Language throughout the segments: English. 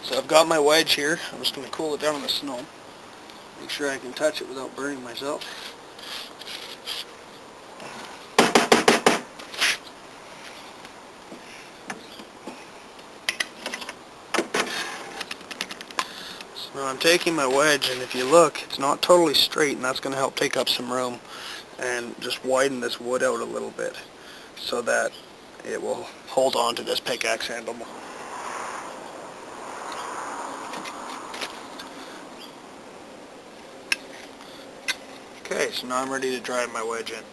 So I've got my wedge here. I'm just going to cool it down in the snow. Make sure I can touch it without burning myself. So now I'm taking my wedge, and if you look, it's not totally straight, and that's going to help take up some room and just widen this wood out a little bit so that it will hold on to this pickaxe handle more. Okay, so now I'm ready to drive my wedge in.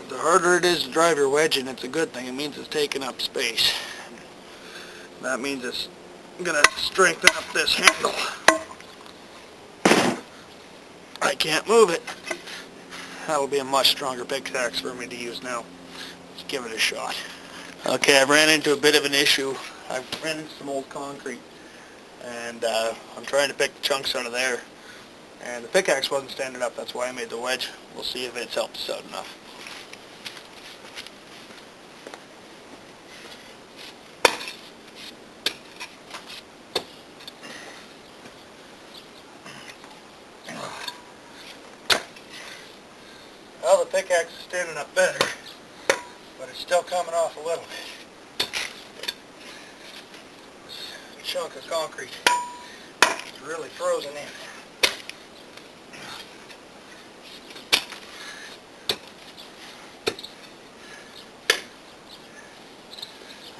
The harder it is to drive your wedge in, it's a good thing. It means it's taking up space. That means it's going to strengthen up this handle. I can't move it. That'll be a much stronger pickaxe for me to use now. Let's give it a shot. Okay, I've ran into a bit of an issue. I've ran into some old concrete, and I'm trying to pick the chunks out of there. And the pickaxe wasn't standing up, that's why I made the wedge. We'll see if it's helped us out enough. Well, the pickaxe is standing up better, but it's still coming off a little bit. This chunk of concrete is really frozen in.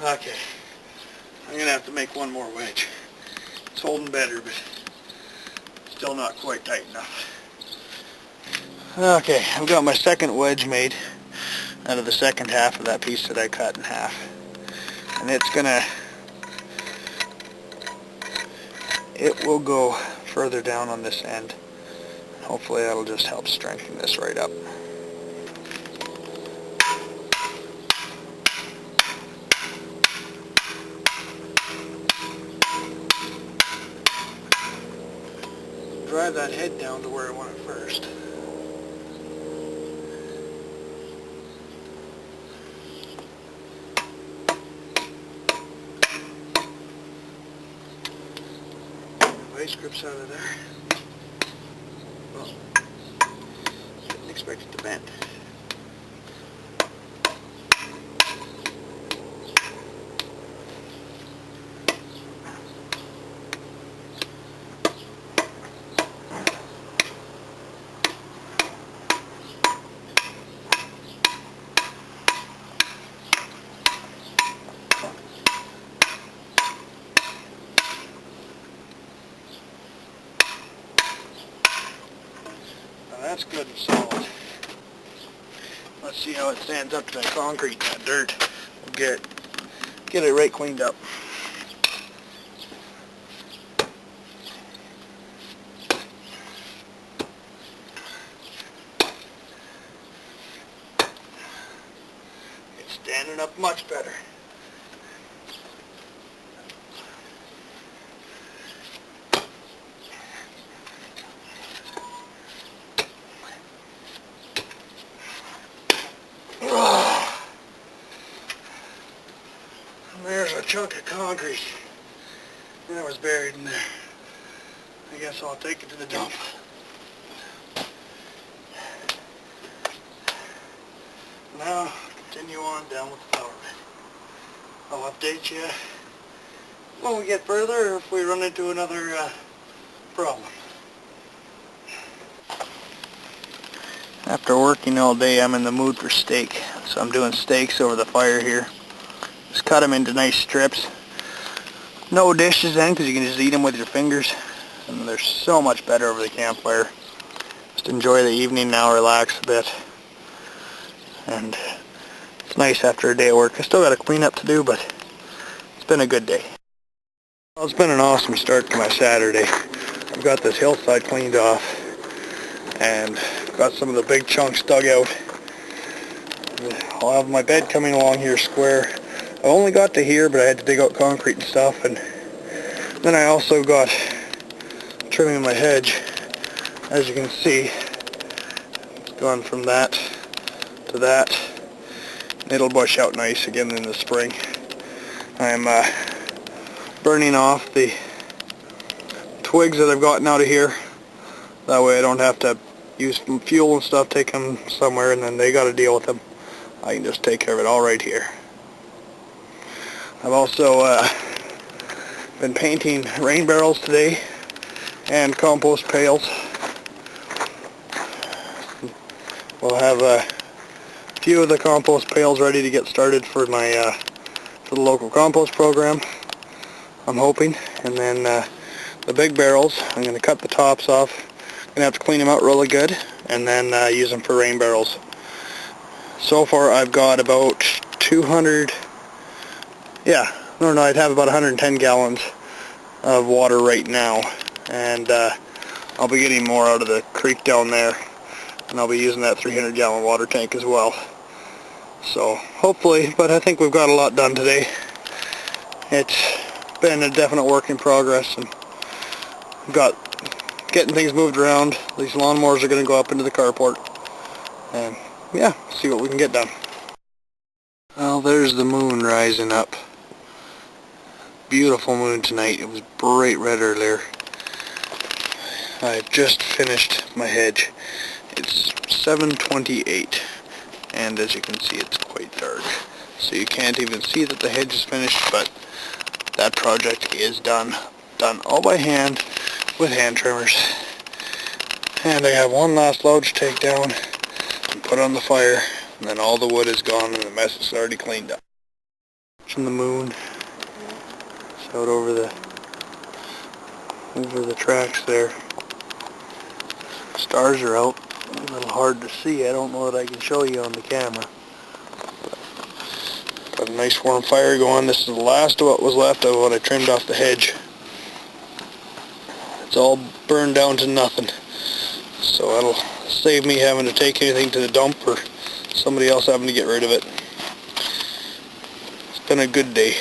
Okay, I'm going to have to make one more wedge. It's holding better, but still not quite tight enough. Okay, I've got my second wedge made out of the second half of that piece that I cut in half. And it will go further down on this end. Hopefully that'll just help strengthen this right up. Drive that head down to where I want it first. Vice grips out of there. Well, didn't expect it to bend. That's good and solid. Let's see how it stands up to that concrete and that dirt. We'll get it right cleaned up. It's standing up much better. There's a chunk of concrete that was buried in there. I guess I'll take it to the dump. Now, continue on down with the power bit. I'll update you when we get further or if we run into another problem. After working all day, I'm in the mood for steak. So I'm doing steaks over the fire here. Just cut them into nice strips. No dishes then, because you can just eat them with your fingers. And they're so much better over the campfire. Just enjoy the evening now, relax a bit. And it's nice after a day of work. I still got a cleanup to do, but it's been a good day. Well, it's been an awesome start to my Saturday. I've got this hillside cleaned off and got some of the big chunks dug out. I'll have my bed coming along here square. I only got to here, but I had to dig out concrete and stuff, and then I also got trimming my hedge. As you can see, it's gone from that to that. It'll bush out nice again in the spring. I'm burning off the twigs that I've gotten out of here. That way I don't have to use fuel and stuff, take them somewhere, and then they got to deal with them. I can just take care of it all right here. I've also been painting rain barrels today and compost pails. We'll have a few of the compost pails ready to get started for my for the local compost program, I'm hoping. And then the big barrels, I'm going to cut the tops off. I'm going to have to clean them out really good and then use them for rain barrels. So far I've got about 200, I'd have about 110 gallons of water right now, and I'll be getting more out of the creek down there, and I'll be using that 300 gallon water tank as well. So hopefully, but I think we've got a lot done today. It's been a definite work in progress, and we've got getting things moved around. These lawnmowers are going to go up into the carport, and yeah, see what we can get done. Well, there's the moon rising up. Beautiful moon tonight. It was bright red earlier. I've just finished my hedge. It's 7:28, and as you can see, it's quite dark. So you can't even see that the hedge is finished, but that project is done. Done all by hand with hand trimmers. And I have one last load to take down and put on the fire, and then all the wood is gone and the mess is already cleaned up. Watching the moon. It's out over the tracks there. Stars are out. A little hard to see. I don't know that I can show you on the camera. Got a nice warm fire going. This is the last of what was left of what I trimmed off the hedge. It's all burned down to nothing. So that'll save me having to take anything to the dump or somebody else having to get rid of it. It's been a good day.